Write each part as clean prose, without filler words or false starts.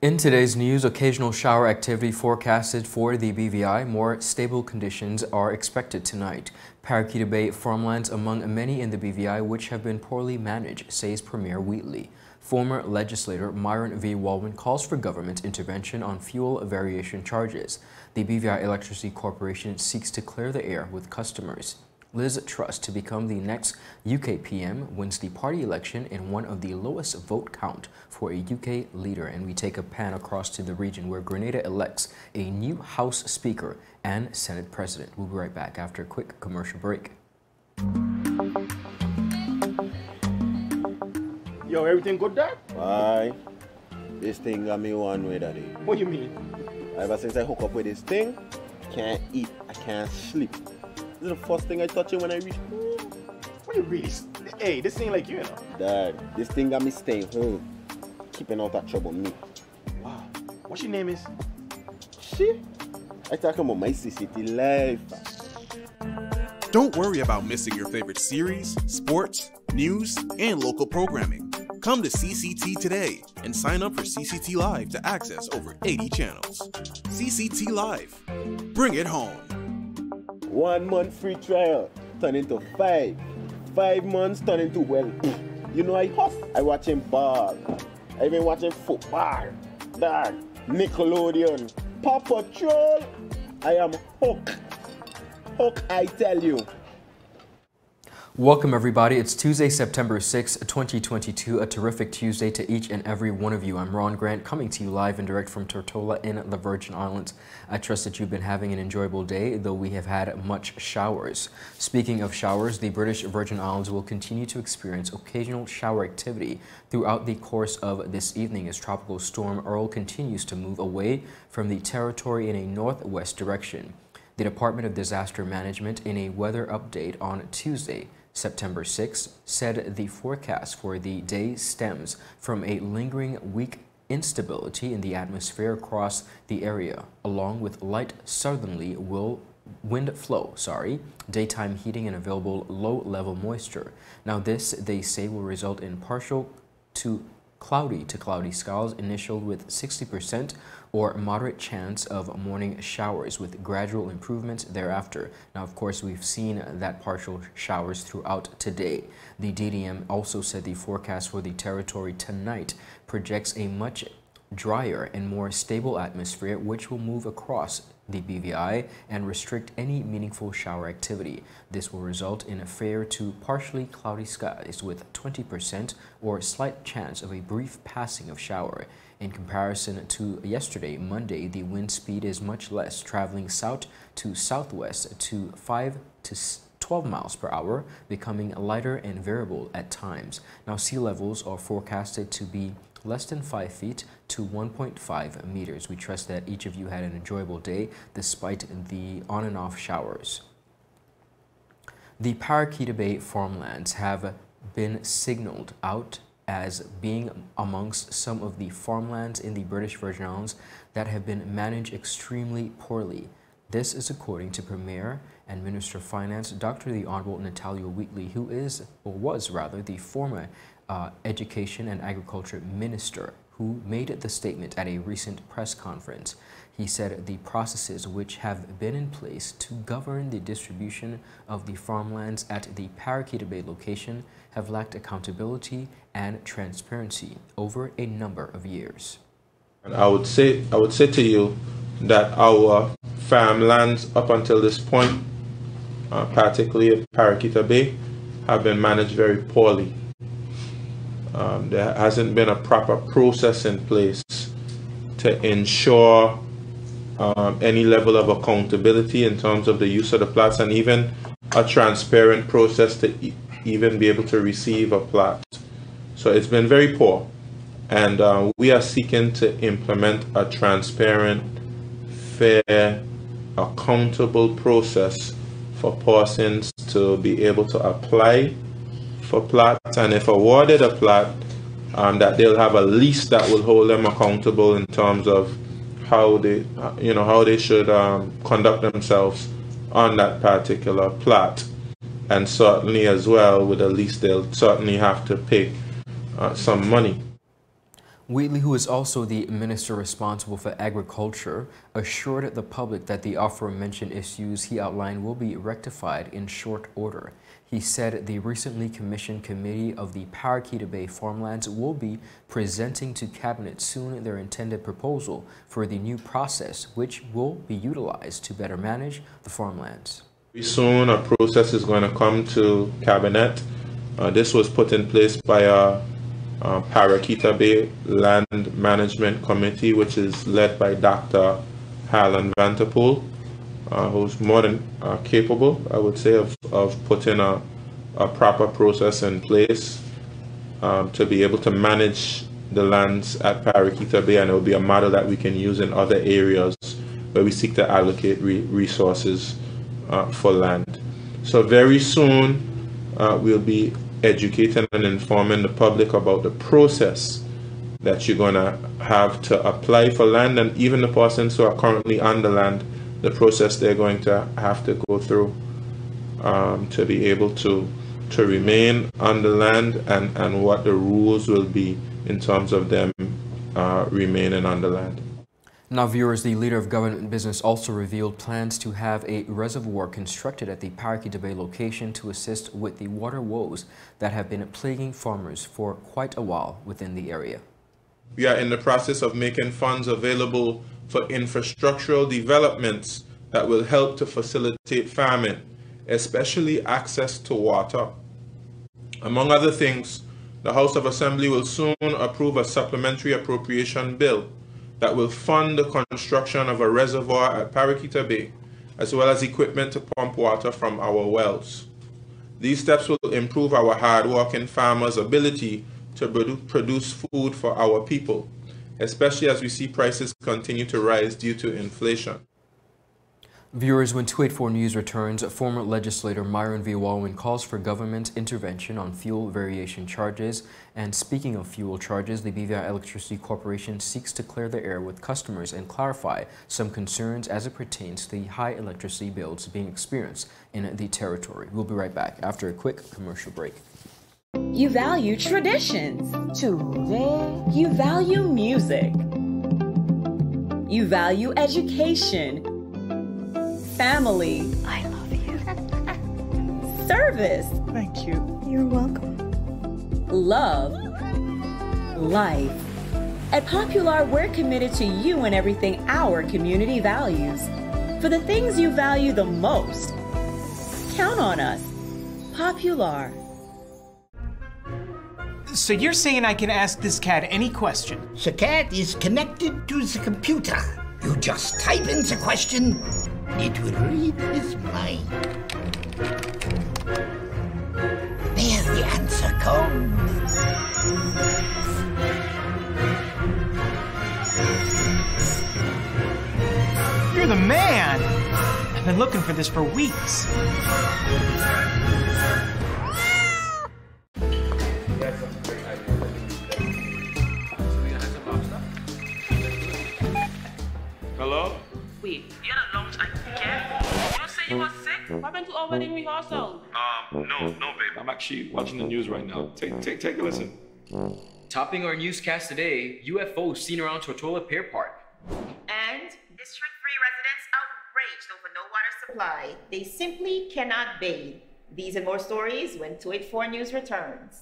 In today's news, occasional shower activity forecasted for the BVI. More stable conditions are expected tonight. Paraquita Bay Farmlands among many in the BVI which have been poorly managed, says Premier Wheatley. Former legislator Myron Walwyn calls for government intervention on fuel variation charges. The BVI Electricity Corporation seeks to clear the air with customers. Liz Truss, to become the next UK PM, wins the party election in one of the lowest vote count for a UK leader. And we take a pan across to the region where Grenada elects a new House Speaker and Senate President. We'll be right back after a quick commercial break. Yo, everything good there? Aye. This thing got me one way, Daddy. What do you mean? Ever since I hook up with this thing, can't eat, I can't sleep. This is the first thing I touch it when I reach home. What do you really? Hey, this ain't like you know. Dad, this thing got me staying home, keeping out that trouble me. Wow. What your name is? Shit. I talking about my CCT life. Don't worry about missing your favorite series, sports, news, and local programming. Come to CCT today and sign up for CCT Live to access over 80 channels. CCT Live. Bring it home. 1 month free trial turn into 5. 5 months turn into, well, you know I huff. I watching ball. I been watching football. Dad, Nickelodeon, Paw Patrol. I am hooked. Hook, I tell you. Welcome everybody. It's Tuesday, September 6, 2022. A terrific Tuesday to each and every one of you. I'm Ron Grant coming to you live and direct from Tortola in the Virgin Islands. I trust that you've been having an enjoyable day, though we have had much showers. Speaking of showers, the British Virgin Islands will continue to experience occasional shower activity throughout the course of this evening as Tropical Storm Earl continues to move away from the territory in a northwest direction. The Department of Disaster Management, in a weather update on Tuesday, September 6, said the forecast for the day stems from a lingering weak instability in the atmosphere across the area, along with light southerly wind flow, daytime heating and available low-level moisture. Now this, they say, will result in partial to cloudy skies initialed with 60% or moderate chance of morning showers with gradual improvements thereafter. Now, of course, we've seen that partial showers throughout today. The DDM also said the forecast for the territory tonight projects a much drier and more stable atmosphere which will move across the BVI and restrict any meaningful shower activity. This will result in a fair to partially cloudy skies with 20% or slight chance of a brief passing of shower. In comparison to yesterday, Monday, the wind speed is much less, traveling south to southwest to 5 to 12 miles per hour, becoming lighter and variable at times. Now, sea levels are forecasted to be less than 5 feet to 1.5 meters. We trust that each of you had an enjoyable day despite the on and off showers. The Paraquita Bay Farmlands have been signaled out as being amongst some of the farmlands in the British Virgin Islands that have been managed extremely poorly. This is according to Premier and Minister of Finance, Dr. the Honorable Natalia Wheatley, who is, or was rather, the former Education and Agriculture Minister, who made the statement at a recent press conference. He said the processes which have been in place to govern the distribution of the farmlands at the Paraquita Bay location have lacked accountability and transparency over a number of years. And I would say to you that our farmlands up until this point, particularly at Paraquita Bay, have been managed very poorly. There hasn't been a proper process in place to ensure any level of accountability in terms of the use of the plots, and even a transparent process to even be able to receive a plot. So it's been very poor, and we are seeking to implement a transparent, fair, accountable process for persons to be able to apply for plots, and if awarded a plot, that they'll have a lease that will hold them accountable in terms of how they should conduct themselves on that particular plot. And certainly as well with a lease, they'll certainly have to pay some money. Wheatley, who is also the minister responsible for agriculture, assured the public that the aforementioned issues he outlined will be rectified in short order. He said the recently commissioned committee of the Paraquita Bay Farmlands will be presenting to Cabinet soon their intended proposal for the new process, which will be utilized to better manage the farmlands. Soon a process is going to come to Cabinet. This was put in place by a Paraquita Bay Land Management Committee, which is led by Dr. Harlan Vanterpool, who's more than capable, I would say, of putting a proper process in place to be able to manage the lands at Paraquita Bay, and it will be a model that we can use in other areas where we seek to allocate resources for land. So very soon we'll be educating and informing the public about the process that you're going to have to apply for land, and even the persons who are currently on the land, the process they're going to have to go through to be able to remain on the land, and what the rules will be in terms of them remaining on the land. Now, viewers, the leader of government business also revealed plans to have a reservoir constructed at the Paraquita Bay location to assist with the water woes that have been plaguing farmers for quite a while within the area. We are in the process of making funds available for infrastructural developments that will help to facilitate farming, especially access to water. Among other things, the House of Assembly will soon approve a supplementary appropriation bill that will fund the construction of a reservoir at Paraquita Bay, as well as equipment to pump water from our wells. These steps will improve our hard-working farmers' ability to produce food for our people, especially as we see prices continue to rise due to inflation. Viewers, when 284 News returns, former legislator Myron Walwyn calls for government intervention on fuel variation charges. And speaking of fuel charges, the BVI Electricity Corporation seeks to clear the air with customers and clarify some concerns as it pertains to the high electricity bills being experienced in the territory. We'll be right back after a quick commercial break. You value traditions. You value music. You value education. Family. I love you. Service. Thank you. You're welcome. Love. Life. At Popular, we're committed to you and everything our community values. For the things you value the most, count on us. Popular. So you're saying I can ask this cat any question? The cat is connected to the computer. You just type in the question, it will read his mind. There the answer comes. You're the man! I've been looking for this for weeks. Hello? Wait, you had a lunch again? You don't say you were sick? What happened to our wedding rehearsal? No, babe. I'm actually watching the news right now. Take a listen. Topping our newscast today, UFOs seen around Tortola Pier Park. And District 3 residents outraged over no water supply. They simply cannot bathe. These and more stories when 284 News returns.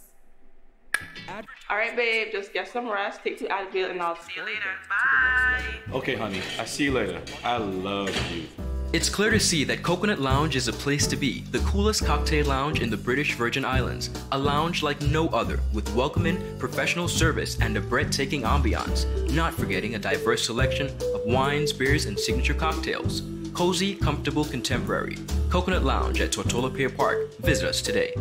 All right, babe, just get some rest, take 2 Advil, and I'll see you later. Bye. Okay, honey, I see you later. I love you. It's clear to see that Coconut Lounge is a place to be, the coolest cocktail lounge in the British Virgin Islands. A lounge like no other, with welcoming, professional service, and a breathtaking ambiance. Not forgetting a diverse selection of wines, beers, and signature cocktails. Cozy, comfortable, contemporary. Coconut Lounge at Tortola Pier Park. Visit us today.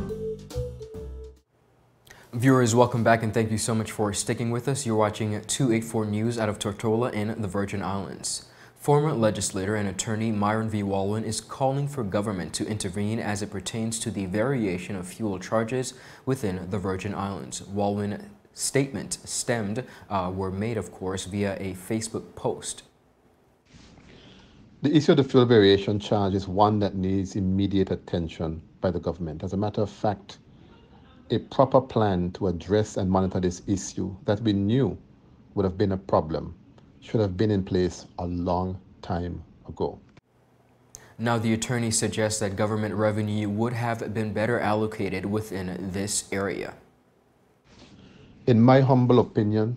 Viewers, welcome back and thank you so much for sticking with us. You're watching 284 News out of Tortola in the Virgin Islands. Former legislator and attorney Myron Walwyn is calling for government to intervene as it pertains to the variation of fuel charges within the Virgin Islands. Walwyn's statement were made, of course, via a Facebook post. The issue of the fuel variation charge is one that needs immediate attention by the government. As a matter of fact, a proper plan to address and monitor this issue that we knew would have been a problem, should have been in place a long time ago. Now, the attorney suggests that government revenue would have been better allocated within this area. In my humble opinion,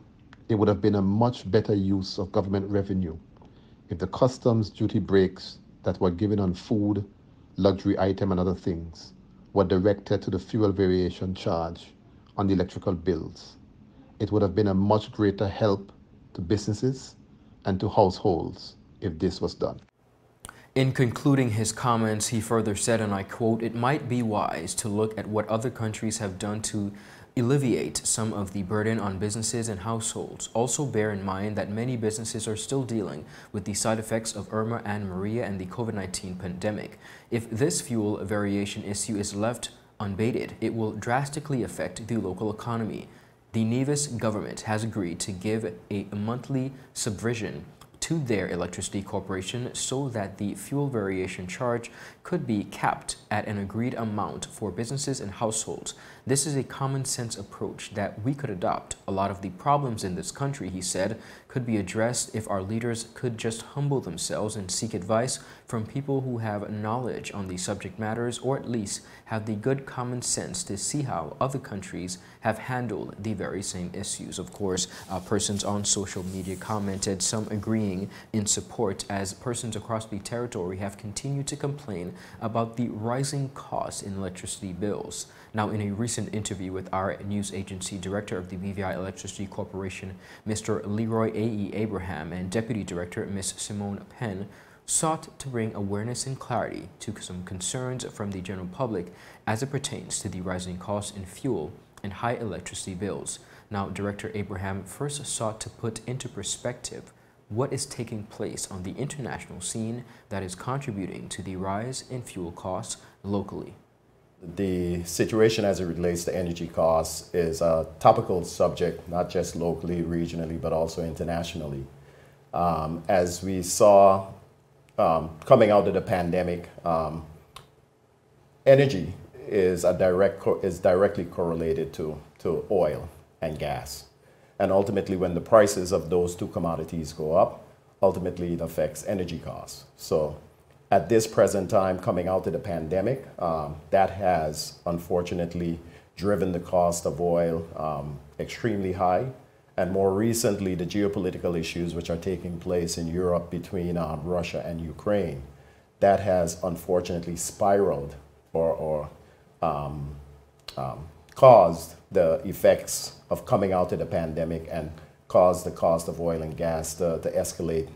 it would have been a much better use of government revenue if the customs duty breaks that were given on food, luxury item and other things were directed to the fuel variation charge on the electrical bills. It would have been a much greater help to businesses and to households if this was done. In concluding his comments, he further said, and I quote, "It might be wise to look at what other countries have done to alleviate some of the burden on businesses and households. Also bear in mind that many businesses are still dealing with the side effects of Irma and Maria and the COVID-19 pandemic. If this fuel variation issue is left unabated, it will drastically affect the local economy. The Nevis government has agreed to give a monthly subvention to their electricity corporation so that the fuel variation charge could be capped at an agreed amount for businesses and households. This is a common sense approach that we could adopt. A lot of the problems in this country," he said, "could be addressed if our leaders could just humble themselves and seek advice from people who have knowledge on the subject matters, or at least have the good common sense to see how other countries have handled the very same issues." Of course, persons on social media commented, some agreeing in support, as persons across the territory have continued to complain about the rising costs in electricity bills. Now, in a recent interview with our news agency, Director of the BVI Electricity Corporation, Mr. Leroy A.E. Abraham, and Deputy Director, Ms. Simone Penn, sought to bring awareness and clarity to some concerns from the general public as it pertains to the rising costs in fuel and high electricity bills. Now, Director Abraham first sought to put into perspective what is taking place on the international scene that is contributing to the rise in fuel costs locally. The situation as it relates to energy costs is a topical subject, not just locally, regionally, but also internationally. As we saw coming out of the pandemic, energy is directly correlated to oil and gas. And ultimately, when the prices of those two commodities go up, ultimately it affects energy costs. So at this present time, coming out of the pandemic, that has unfortunately driven the cost of oil extremely high. And more recently, the geopolitical issues which are taking place in Europe between Russia and Ukraine, that has unfortunately spiraled or caused the effects of coming out of the pandemic and caused the cost of oil and gas to escalate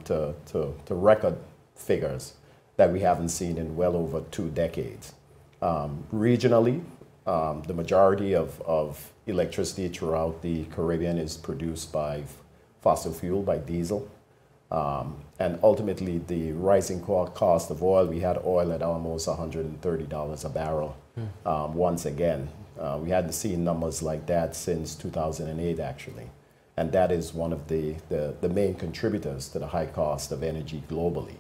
to record figures that we haven't seen in well over 2 decades. Regionally, the majority of electricity throughout the Caribbean is produced by fossil fuel, by diesel. And ultimately, the rising cost of oil, we had oil at almost $130 a barrel once again. We hadn't seen numbers like that since 2008, actually. And that is one of the main contributors to the high cost of energy globally,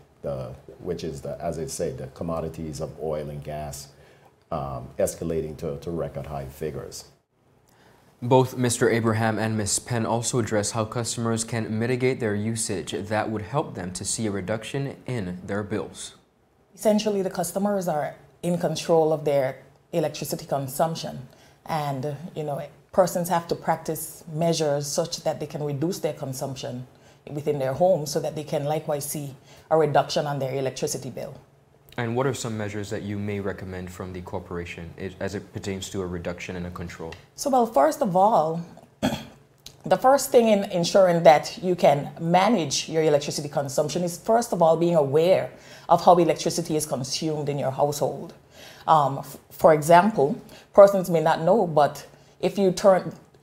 which is, as I say, the commodities of oil and gas escalating to record high figures. Both Mr. Abraham and Ms. Penn also address how customers can mitigate their usage that would help them to see a reduction in their bills. Essentially, the customers are in control of their electricity consumption, and persons have to practice measures such that they can reduce their consumption within their homes so that they can likewise see a reduction on their electricity bill. And what are some measures that you may recommend from the corporation as it pertains to a reduction and a control? So, well, first of all, the first thing in ensuring that you can manage your electricity consumption is, first of all, being aware of how electricity is consumed in your household. For example, persons may not know, but if you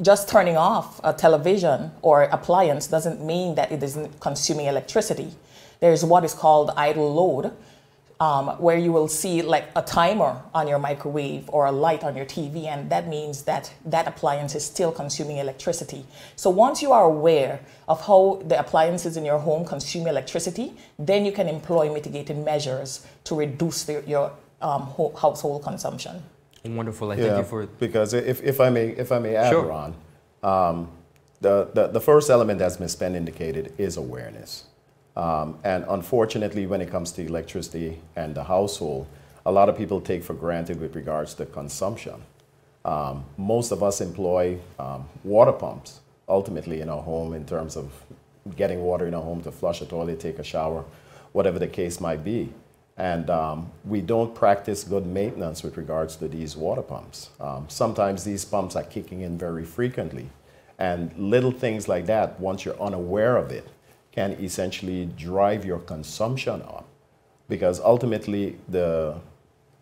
just turning off a television or appliance doesn't mean that it isn't consuming electricity. There's what is called idle load, where you will see like a timer on your microwave or a light on your TV, and that means that that appliance is still consuming electricity. So once you are aware of how the appliances in your home consume electricity, then you can employ mitigating measures to reduce your household consumption. Wonderful. Thank you for because if I may add, sure. Ron, the first element, as Ms. Penn indicated, is awareness. And unfortunately, when it comes to electricity and the household, a lot of people take for granted with regards to consumption. Most of us employ water pumps, ultimately, in our home in terms of getting water in our home to flush a toilet, take a shower, whatever the case might be. And we don't practice good maintenance with regards to these water pumps. Sometimes these pumps are kicking in very frequently. And little things like that, once you're unaware of it, can essentially drive your consumption up. Because ultimately, the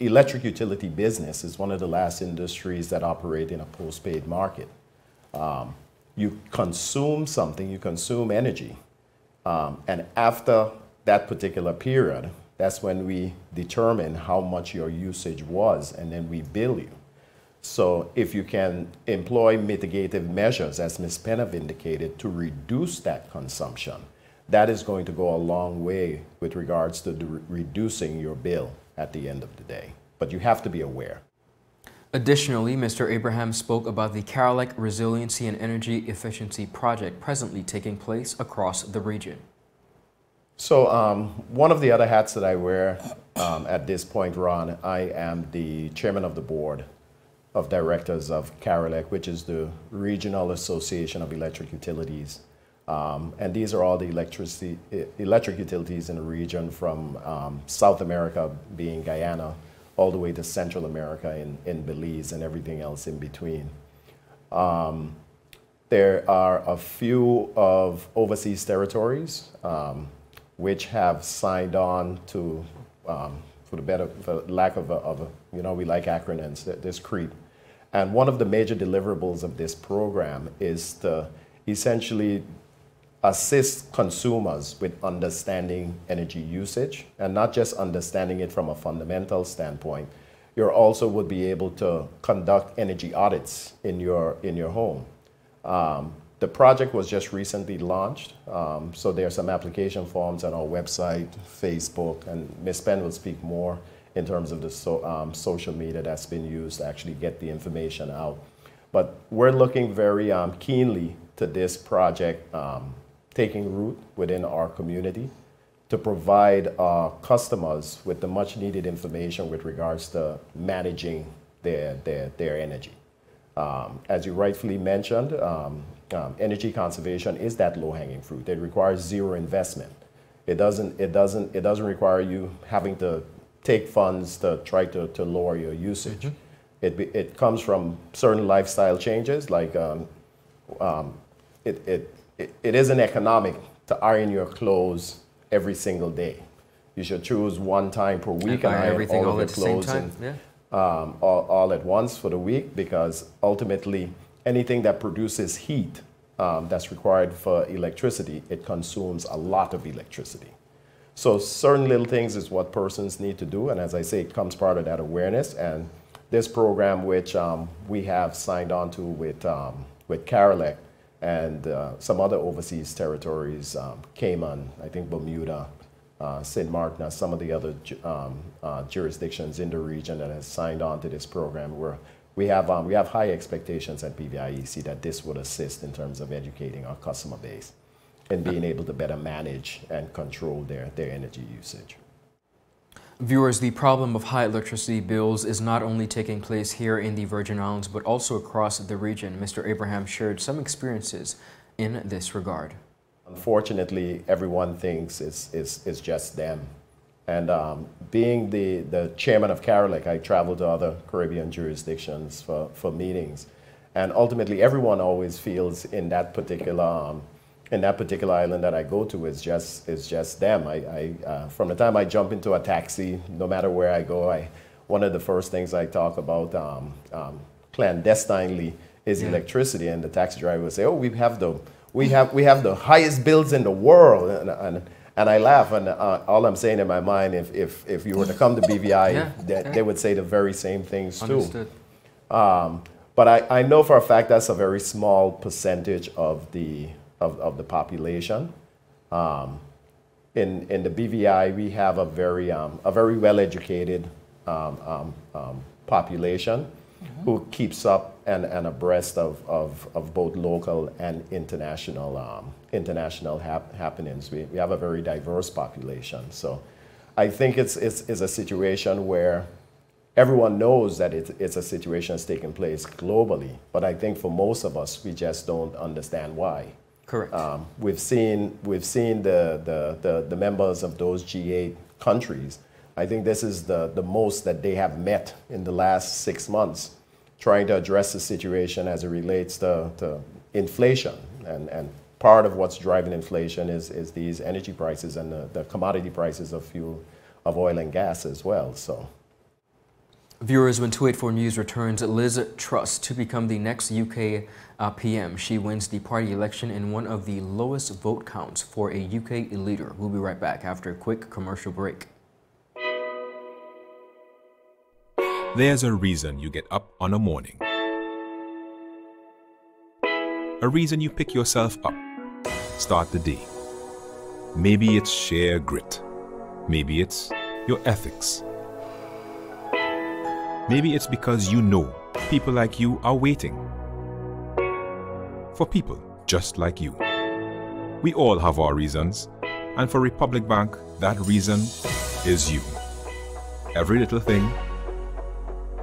electric utility business is one of the last industries that operate in a postpaid market. You consume something, you consume energy, and after that particular period, that's when we determine how much your usage was, and then we bill you. So if you can employ mitigative measures, as Ms. Penn have indicated, to reduce that consumption, that is going to go a long way with regards to reducing your bill at the end of the day. But you have to be aware. Additionally, Mr. Abraham spoke about the Carolec Resiliency and Energy Efficiency Project presently taking place across the region. So one of the other hats that I wear at this point, Ron, I am the chairman of the board of directors of Carolec, which is the Regional Association of Electric Utilities. And these are all the electric utilities in the region from South America, being Guyana, all the way to Central America in Belize and everything else in between. There are a few of overseas territories which have signed on to, for lack of a, we like acronyms, this CREEP. And one of the major deliverables of this program is to essentially assist consumers with understanding energy usage, and not just understanding it from a fundamental standpoint. You also would be able to conduct energy audits in your home. The project was just recently launched, so there are some application forms on our website, Facebook, and Ms. Penn will speak more in terms of the social media that's been used to actually get the information out. But we're looking very keenly to this project taking root within our community to provide our customers with the much needed information with regards to managing their energy. As you rightfully mentioned, energy conservation is that low-hanging fruit. It requires zero investment. It doesn't require you having to take funds to try to lower your usage. It comes from certain lifestyle changes, like it isn't economic to iron your clothes every single day. You should choose one time per week and iron all of your clothes all at once for the week, because ultimately anything that produces heat that's required for electricity, it consumes a lot of electricity. So certain little things is what persons need to do, and as I say, it comes part of that awareness. And this program, which we have signed on to with Carolec, and some other overseas territories, Cayman, I think Bermuda, St. Martin, some of the other jurisdictions in the region that has signed on to this program, where we have high expectations at BVIEC that this would assist in terms of educating our customer base and being able to better manage and control their energy usage. Viewers, the problem of high electricity bills is not only taking place here in the Virgin Islands, but also across the region. Mr. Abraham shared some experiences in this regard. Unfortunately, everyone thinks it's just them. And being the chairman of Carolec, I travel to other Caribbean jurisdictions for meetings. And ultimately, everyone always feels in that particular island that I go to is just them. From the time I jump into a taxi, no matter where I go, one of the first things I talk about clandestinely is electricity, and the taxi driver will say, "Oh, we have the highest bills in the world," and I laugh, and all I'm saying in my mind, if you were to come to BVI, they would say the very same things too. Understood. But I know for a fact that's a very small percentage of the population. In the BVI, we have a very well-educated population, who keeps up and abreast of both local and international happenings. We have a very diverse population. So I think it's a situation where everyone knows that it's a situation that's taking place globally, but I think for most of us, we just don't understand why. Correct. We've seen the members of those G8 countries. I think this is the most that they have met in the last 6 months, trying to address the situation as it relates to inflation. And part of what's driving inflation is these energy prices and the commodity prices of fuel, of oil and gas as well. So, viewers, when 284 News returns, Liz Truss to become the next UK PM. She wins the party election in one of the lowest vote counts for a UK leader. We'll be right back after a quick commercial break. There's a reason you get up on a morning. A reason you pick yourself up, start the day. Maybe it's sheer grit. Maybe it's your ethics. Maybe it's because you know people like you are waiting for people just like you. We all have our reasons, and for Republic Bank, that reason is you. Every little thing,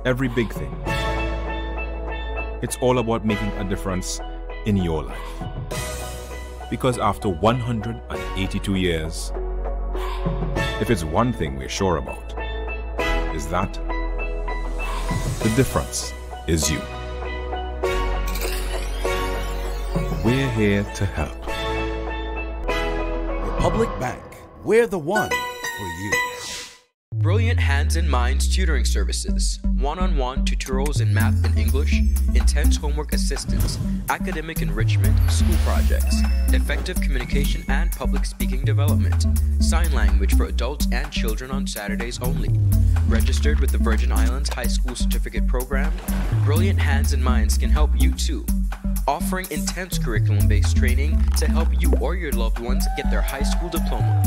every big thing. It's all about making a difference in your life. Because after 182 years, if it's one thing we're sure about, is that the difference is you. We're here to help. Republic Bank, we're the one for you. Brilliant Hands and Minds tutoring services, one-on-one tutorials in math and English, intense homework assistance, academic enrichment, school projects, effective communication and public speaking development, sign language for adults and children on Saturdays only. Registered with the Virgin Islands High School Certificate Program, Brilliant Hands and Minds can help you too. Offering intense curriculum-based training to help you or your loved ones get their high school diploma.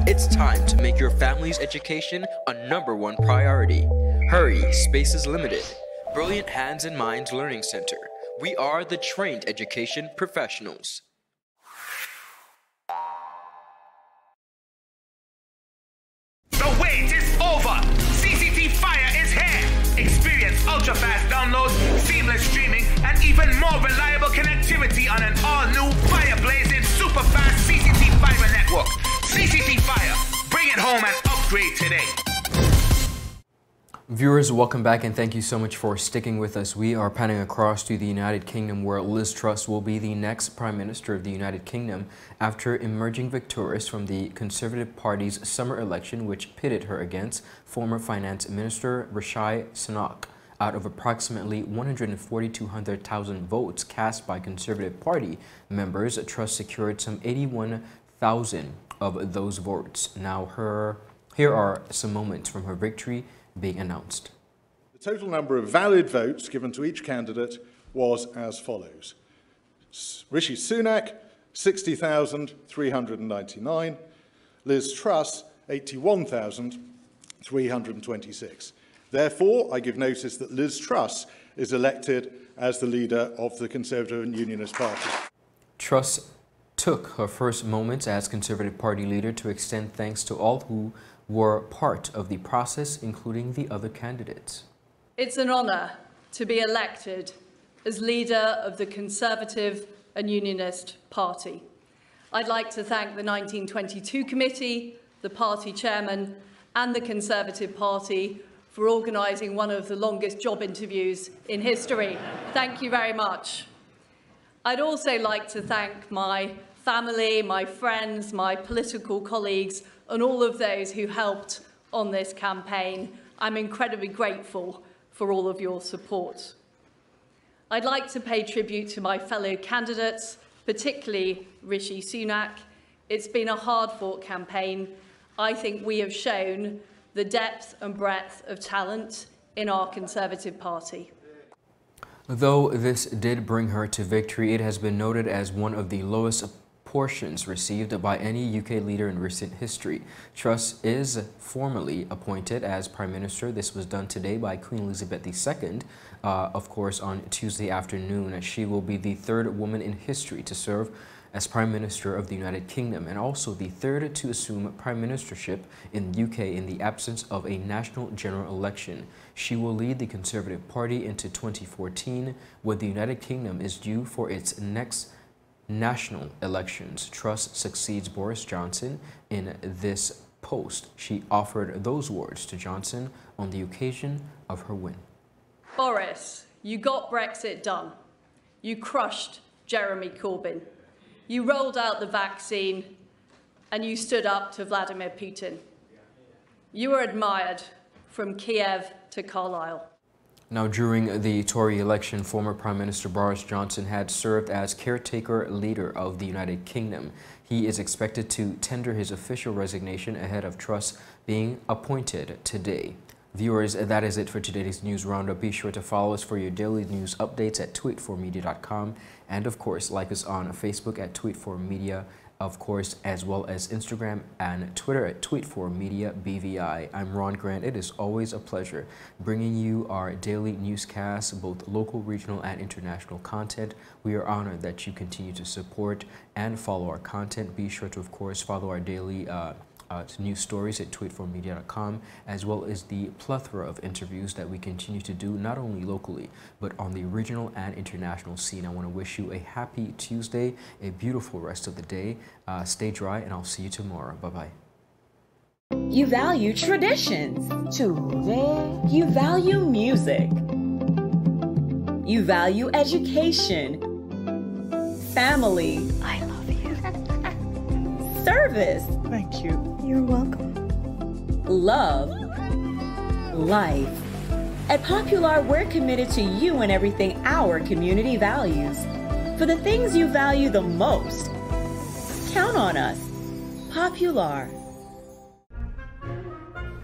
It's time to make your family's education a #1 priority. Hurry, space is limited. Brilliant Hands and Minds Learning Center. We are the trained education professionals. The wait is over! CCT Fire is here! Experience ultra-fast downloads, seamless streaming, and even more reliable connectivity on an all-new fire-blazing super-fast CCT Fiber network. CCT Fire, bring it home and upgrade today. Viewers, welcome back and thank you so much for sticking with us. We are panning across to the United Kingdom where Liz Truss will be the next Prime Minister of the United Kingdom after emerging victorious from the Conservative Party's summer election, which pitted her against former Finance Minister Rishi Sunak. Out of approximately 142,000 votes cast by Conservative Party members, Truss secured some 81,000 of those votes. Now here are some moments from her victory being announced. The total number of valid votes given to each candidate was as follows. Rishi Sunak, 60,399. Liz Truss, 81,326. Therefore, I give notice that Liz Truss is elected as the leader of the Conservative and Unionist Party. Truss took her first moments as Conservative Party leader to extend thanks to all who were part of the process, including the other candidates. It's an honour to be elected as leader of the Conservative and Unionist Party. I'd like to thank the 1922 committee, the party chairman and the Conservative Party for organising one of the longest job interviews in history. Thank you very much. I'd also like to thank my family, my friends, my political colleagues, and all of those who helped on this campaign. I'm incredibly grateful for all of your support. I'd like to pay tribute to my fellow candidates, particularly Rishi Sunak. It's been a hard-fought campaign. I think we have shown the depth and breadth of talent in our Conservative Party. Though this did bring her to victory, it has been noted as one of the lowest portions received by any UK leader in recent history. Truss is formally appointed as Prime Minister. This was done today by Queen Elizabeth II, of course, on Tuesday afternoon. She will be the third woman in history to serve as Prime Minister of the United Kingdom, and also the third to assume Prime Ministership in the UK in the absence of a national general election. She will lead the Conservative Party into 2014, when the United Kingdom is due for its next national elections. Truss succeeds Boris Johnson in this post. She offered those words to Johnson on the occasion of her win. Boris, you got Brexit done. You crushed Jeremy Corbyn. You rolled out the vaccine and you stood up to Vladimir Putin. You were admired from Kiev to Carlisle. Now, during the Tory election, former Prime Minister Boris Johnson had served as caretaker leader of the United Kingdom. He is expected to tender his official resignation ahead of Truss being appointed today. Viewers, that is it for today's news roundup. Be sure to follow us for your daily news updates at tweet4media.com, and of course like us on Facebook at tweet4media, of course, as well as Instagram and Twitter at tweet4mediabvi. I'm Ron Grant. It is always a pleasure bringing you our daily newscasts, both local, regional, and international content. We are honored that you continue to support and follow our content. Be sure to, of course, follow our daily news stories at tweet4media.com, as well as the plethora of interviews that we continue to do, not only locally, but on the regional and international scene. I want to wish you a happy Tuesday, a beautiful rest of the day. Stay dry, and I'll see you tomorrow. Bye-bye. You value traditions. Today, you value music. You value education. Family. I love you. Service. Thank you. You're welcome. Love. Life. At Popular, we're committed to you and everything our community values. For the things you value the most, count on us. Popular.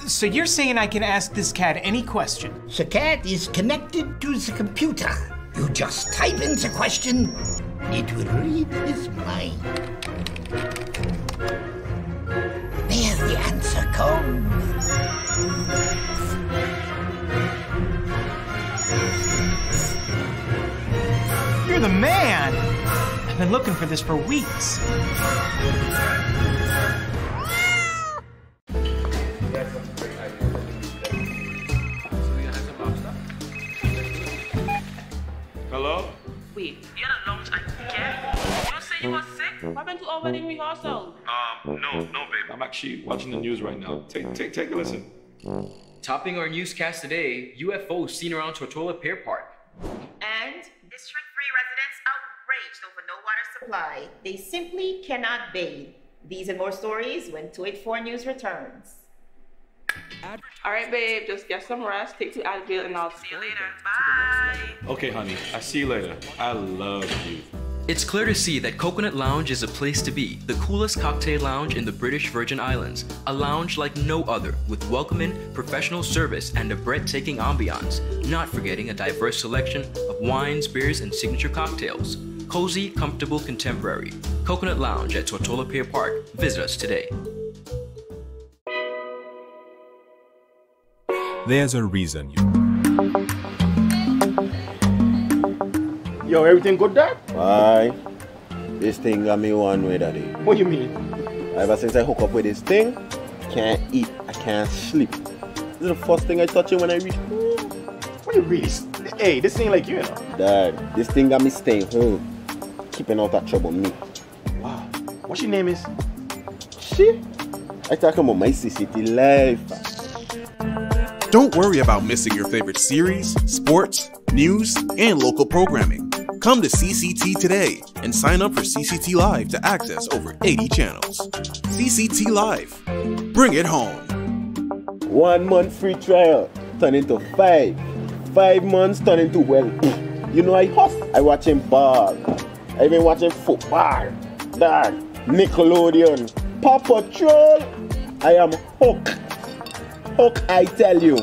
So you're saying I can ask this cat any question? The cat is connected to the computer. You just type in the question, it will read his mind. There the answer comes. You're the man! I've been looking for this for weeks. Hello? Wait, you had a lunch at camp? You say you were sick? What happened to our wedding rehearsal? No, babe. I'm actually watching the news right now. Take a listen. Topping our newscast today, UFOs seen around Tortola Pier Park. And District 3 residents outraged over no water supply. They simply cannot bathe. These and more stories when 284 News returns. All right, babe, just get some rest, take 2 Advil, and I'll see you later. Bye. Okay, honey. I see you later. I love you. It's clear to see that Coconut Lounge is a place to be, the coolest cocktail lounge in the British Virgin Islands. A lounge like no other, with welcoming, professional service, and a breathtaking ambiance. Not forgetting a diverse selection of wines, beers, and signature cocktails. Cozy, comfortable, contemporary. Coconut Lounge at Tortola Pier Park. Visit us today. There's a reason you... Yo, everything good, Dad? Aye. This thing got me one way, Daddy. What do you mean? Ever since I hook up with this thing, can't eat, I can't sleep. This is the first thing I touch it when I reach home. What do you really? Hey, this ain't like you, you know. Dad, this thing got me staying home, keeping out that trouble me. Wow. What's your name is? Shit. I talking about my CCT life. Don't worry about missing your favorite series, sports, news, and local programming. Come to CCT today and sign up for CCT Live to access over 80 channels. CCT Live. Bring it home. 1 month free trial turn into 5. 5 months turn into, well, you know I huff. I watching ball. I been watching football. Dad, Nickelodeon, Paw Patrol. I am hooked. Hook, I tell you.